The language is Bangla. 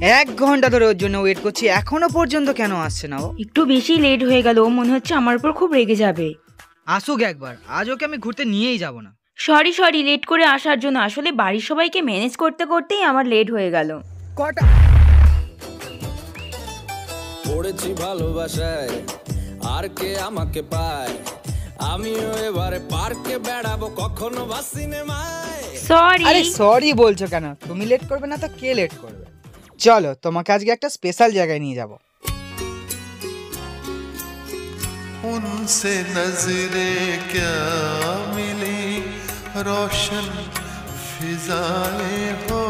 1 ঘন্টা ধরে ওর জন্য ওয়েট করছি, এখনো পর্যন্ত কেন আসছে না ও? একটু বেশি লেট হয়ে গেল, মনে হচ্ছে আমার উপর খুব রেগে যাবে। আসুক একবার, আজ ওকে আমি ঘুরতে নিয়েই যাব না। সরি লেট করে আসার জন্য। আসলে বাড়ির সবাইকে ম্যানেজ করতে করতেই আমার লেট হয়ে গেল। কটা পড়েছি ভালোবাসায়, আর কে আমাকে পায়, আমিও এবারে পার্কে বেড়াবো, কখনো বা সিনেমায়। সরি। আরে সরি বলছো কেন? তুমি লেট করবে না তো কে লেট করবে? চলো তোমাকে আজকে একটা স্পেশাল জায়গায় নিয়ে যাব। उनसे नजरें क्या मिली, रोशन फिजाएं हो